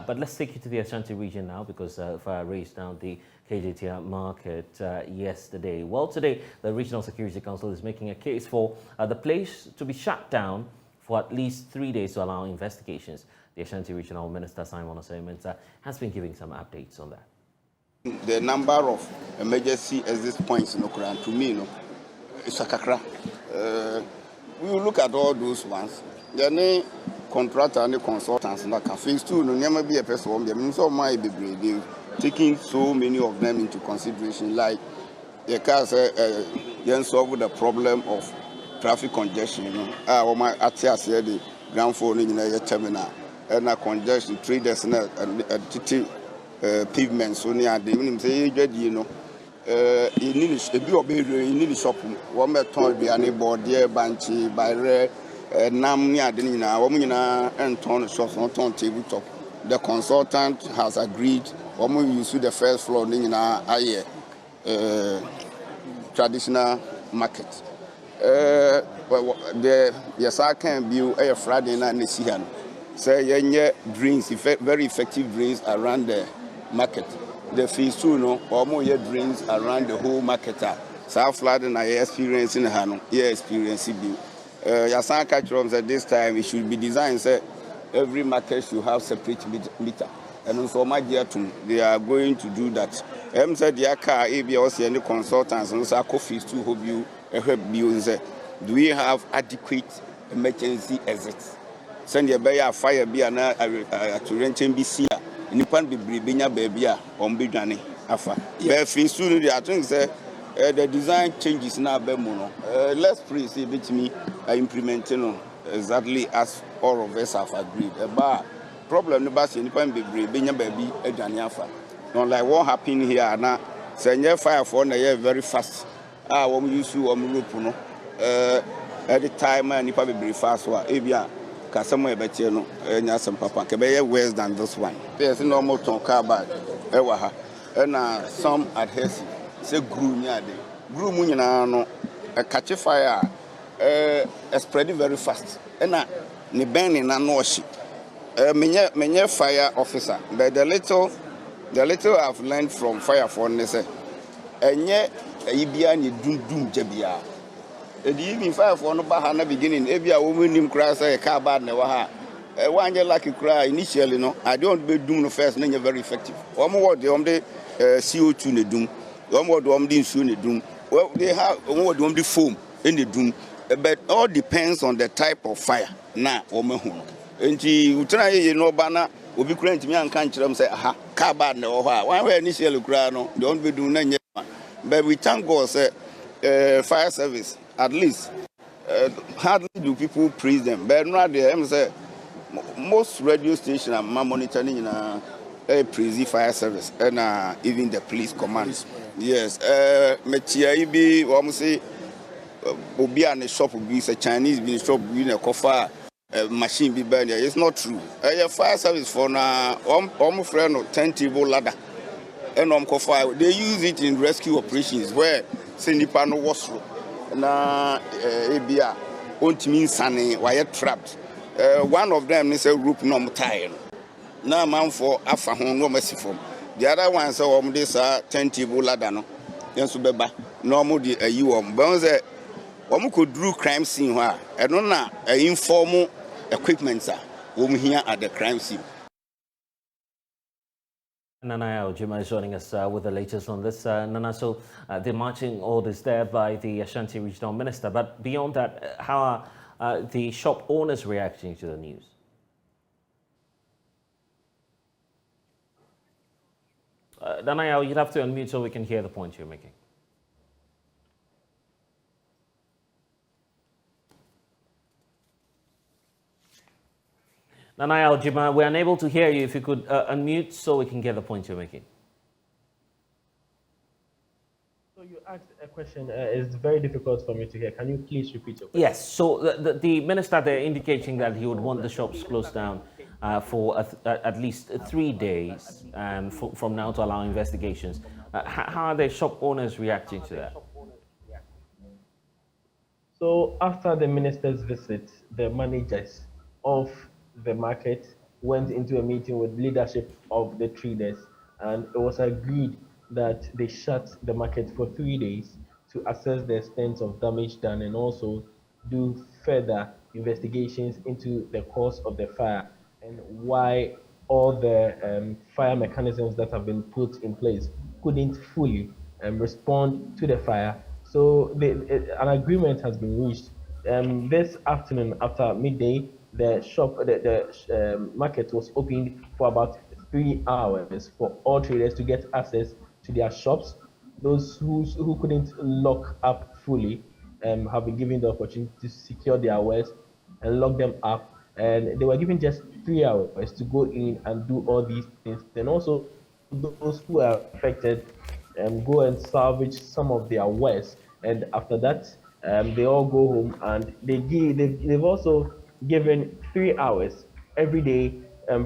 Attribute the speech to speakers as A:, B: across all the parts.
A: But let's take you to the Ashanti region now, because fire raged down the Kejetia Market yesterday. Well, today, the Regional Security Council is making a case for the place to be shut down for at least 3 days to allow investigations. The Ashanti Regional Minister, Simon Osei, has been giving some updates on that.
B: The number of emergency exit points in Okran, to me, it's a kakra. We will look at all those ones. There are no contractor and consultants like phase 2. No, never be a person. There means all my baby. Taking so many of them into consideration, like the cars, solve the problem of traffic congestion. My Atia said the ground phone in the terminal and a congestion, traders and pavements. So near the minimum say, you know, in English, a bit of in English shop, one more toy be unable, dear Banchi, by rare, Namnia, Denina, Womina, and ton shops on tabletop. The consultant has agreed. We use the first floor in our traditional market. Yes, I can view a Friday night in Sihan. Say, drinks, very effective drinks around the market. The phase 2, no, or more drinks around the whole market. South Florida, I experience in Hano, experience view. Yasan catch at this time, it should be designed, say, every market should have separate meter. And also, my dear, they are going to do that. Said the car, ABS, and the consultants, and also coffees to hope you help you. Do we have adequate emergency exits? Send your bay a fire be an to rent NBC, Nipan be Bribinia baby on Bidani. Afa. Yeah, phase 2, the things the design changes now. Bemono. Let's pray, see, bit me implementing exactly as all of us have agreed. Problem about Nipan be Bribinia baby, a Janiafa. Not like what happened here now. Send your fire for a year very fast. When we use you on Rupuno, at the time, Nipa be very fast. Abia, Casamwe Betiano, and some papa, Cabaya worse than this one. There's no more talk about Ewaha, and some adhesive. Say, grew near the grew munano, a catch fire, spreading very fast. And ni burning and no ship. Many fire officer, but the little I've learned from fire for Nese, and yet a Ibiani doom jabia. Even fire for no Bahana beginning, Ebia woman him cry say a car bad never ha. One year like you cry initially, no, I don't be doom no first, then you're very effective. One more the CO2 in the doom, one more the soon the doom. Well, they have one more the foam in the doom, but all depends on the type of fire. Now, woman home. And you try, banner will be crying to me and can't them say, aha, car bad no, why we initially cry no, don't be doing that. But we thank God, say, fire service, at least, hardly do people praise them. But not there, say, most radio stations are monitoring praise fire service and even the police commands. Yes, Metia Ibi, say, Obi and the shop will be a Chinese being shop being a coffee. Machine be burned. It's not true. Fire service for now, friend of 10 table ladder. And fire. They use it in rescue operations where Sindipano was na ABA won't mean sunny wire trapped. One of them is a group no tire. Now man for Afa no mercy from. The other one so this 10 table ladder no. Yes, beba normal the you bonze could do crime scene where I don't know informal equipment sir here at the crime scene.
A: Nana Ojima is joining us with the latest on this. Nana, so the marching orders there by the Ashanti Regional Minister, but beyond that, how are the shop owners reacting to the news? Nana, you'd have to unmute so we can hear the point you're making. Nana Aljima, we're unable to hear you. If you could unmute so we can get the point you're making.
C: So you asked a question. It's very difficult for me to hear. Can you please repeat your question?
A: Yes. So the minister there indicating that he would want the shops closed down for at least 3 days from now to allow investigations. How are the shop owners reacting to that?
C: So after the minister's visit, the managers of the market went into a meeting with leadership of the traders, and it was agreed that they shut the market for 3 days to assess the extent of damage done and also do further investigations into the cause of the fire and why all the fire mechanisms that have been put in place couldn't fully respond to the fire. So an agreement has been reached. This afternoon, after midday, the market was opened for about 3 hours for all traders to get access to their shops. Those who couldn't lock up fully have been given the opportunity to secure their wares and lock them up. And they were given just 3 hours to go in and do all these things. Then also those who are affected go and salvage some of their wares. And after that, they all go home and they've also given 3 hours every day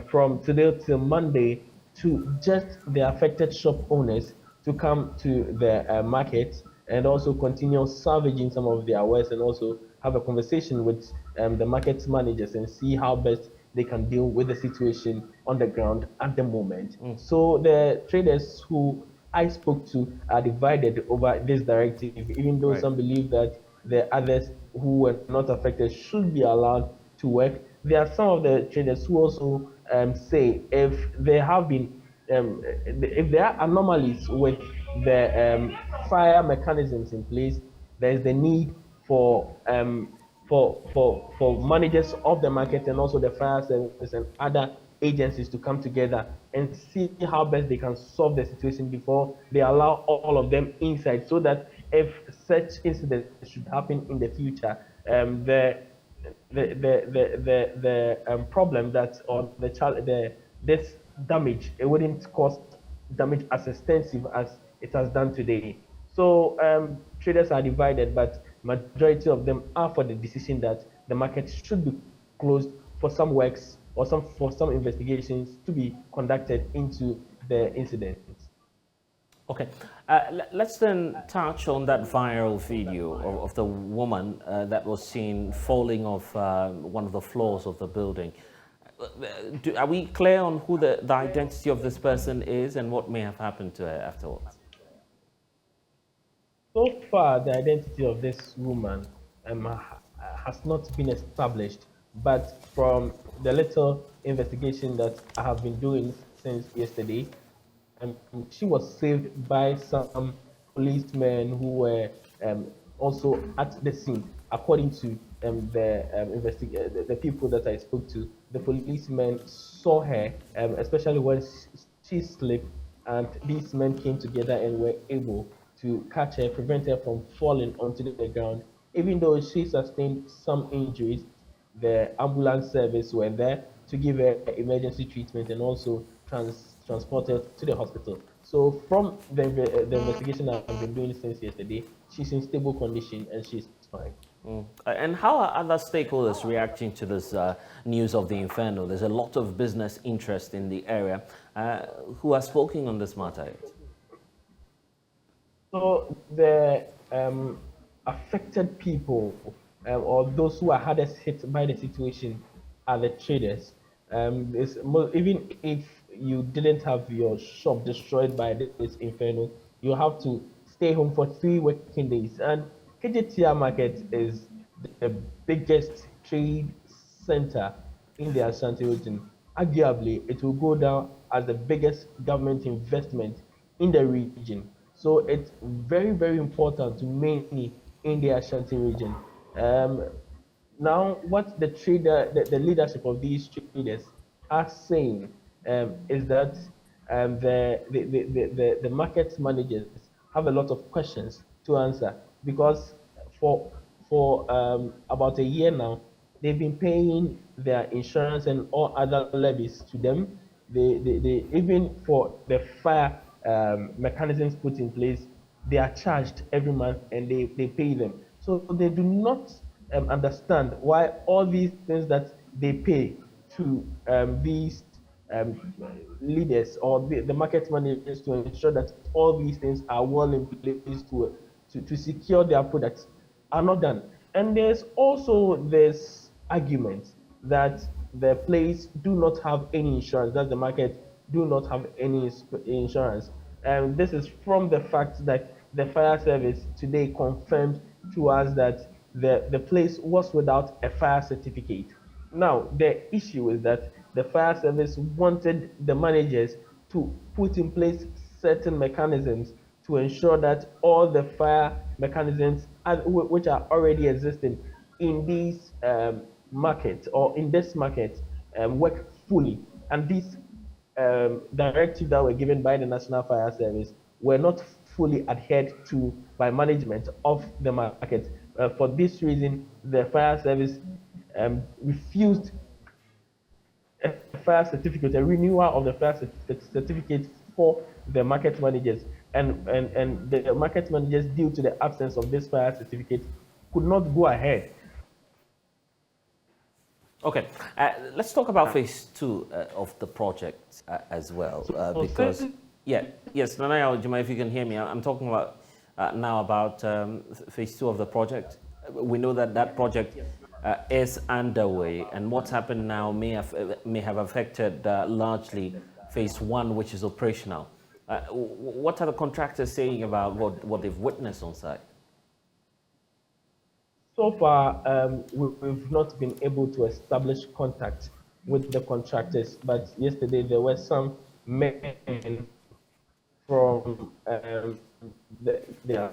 C: from today till Monday to just the affected shop owners to come to the market and also continue salvaging some of their wares and also have a conversation with the market managers and see how best they can deal with the situation on the ground at the moment. So the traders who I spoke to are divided over this directive, even though
A: Right.
C: some believe that the others who were not affected should be allowed to work. There are some of the traders who also say if there are anomalies with the fire mechanisms in place, there is the need for for managers of the market and also the fire service and other agencies to come together and see how best they can solve the situation before they allow all of them inside, so that if such incidents should happen in the future, the problem that or the this damage, it wouldn't cause damage as extensive as it has done today. So traders are divided, but majority of them are for the decision that the market should be closed for some works or some investigations to be conducted into the incidents.
A: Okay, let's then touch on that viral video of the woman that was seen falling off one of the floors of the building. Are we clear on who the identity of this person is and what may have happened to her afterwards?
C: So far, the identity of this woman has not been established, but from the little investigation that I have been doing since yesterday, she was saved by some policemen who were also at the scene. According to the people that I spoke to, the policemen saw her, especially when she slipped, and these men came together and were able to catch her, prevent her from falling onto the ground. Even though she sustained some injuries, the ambulance service were there to give her emergency treatment and also transport her to the hospital. So from the investigation I've been doing since yesterday, she's in stable condition and she's fine.
A: And how are other stakeholders reacting to this news of the inferno? There's a lot of business interest in the area. Who are speaking on this matter?
C: So the affected people or those who are hardest hit by the situation are the traders. Even if you didn't have your shop destroyed by this inferno, you have to stay home for 3 working days. And Kejetia Market is the biggest trade center in the Ashanti region. Arguably, it will go down as the biggest government investment in the region. So it's very, very important to many in the Ashanti region. Um, Now, what the leadership of these traders are saying is that the market managers have a lot of questions to answer because for about a year now, they've been paying their insurance and all other levies to them. They even for the fire mechanisms put in place, they are charged every month and they pay them. So they do not understand why all these things that they pay to these um, leaders or the market managers to ensure that all these things are well in place to secure their products are not done. And there's also this argument that the place do not have any insurance. That the market do not have any insurance. And this is from the fact that the fire service today confirmed to us that the place was without a fire certificate. Now, the issue is that the fire service wanted the managers to put in place certain mechanisms to ensure that all the fire mechanisms which are already existing in these markets or in this market work fully. And these directives that were given by the National Fire Service were not fully adhered to by management of the market. For this reason, the fire service refused a fire certificate, a renewal of the fire certificate for the market managers. And the market managers, due to the absence of this fire certificate, could not go ahead.
A: Okay, let's talk about phase 2 of the project as well, because yes, Nana Juma, if you can hear me, I'm talking about now about phase 2 of the project. We know that that project is underway, and what's happened now may have affected largely phase 1, which is operational. What are the contractors saying about what they've witnessed on site?
C: So far, we've not been able to establish contact with the contractors, but yesterday there were some men from their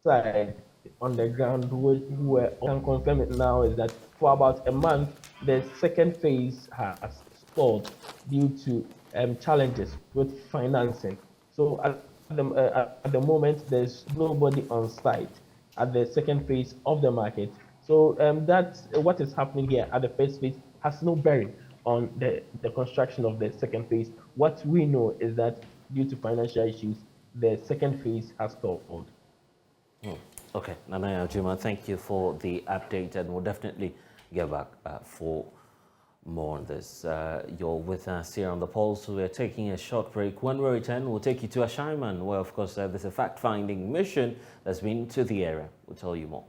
C: side on the ground who can confirm it now is that for about a month, the second phase has stalled due to challenges with financing. So at the moment, there's nobody on site at the second phase of the market. So that's what is happening here at the first phase has no bearing on the construction of the second phase. What we know is that due to financial issues, the second phase has stalled.
A: Okay, Nana Juma, thank you for the update, and we'll definitely get back for more on this. You're with us here on The Pulse, so we're taking a short break. When we return, we'll take you to Ashaiman, where, of course, there's a fact-finding mission that's been to the area. We'll tell you more.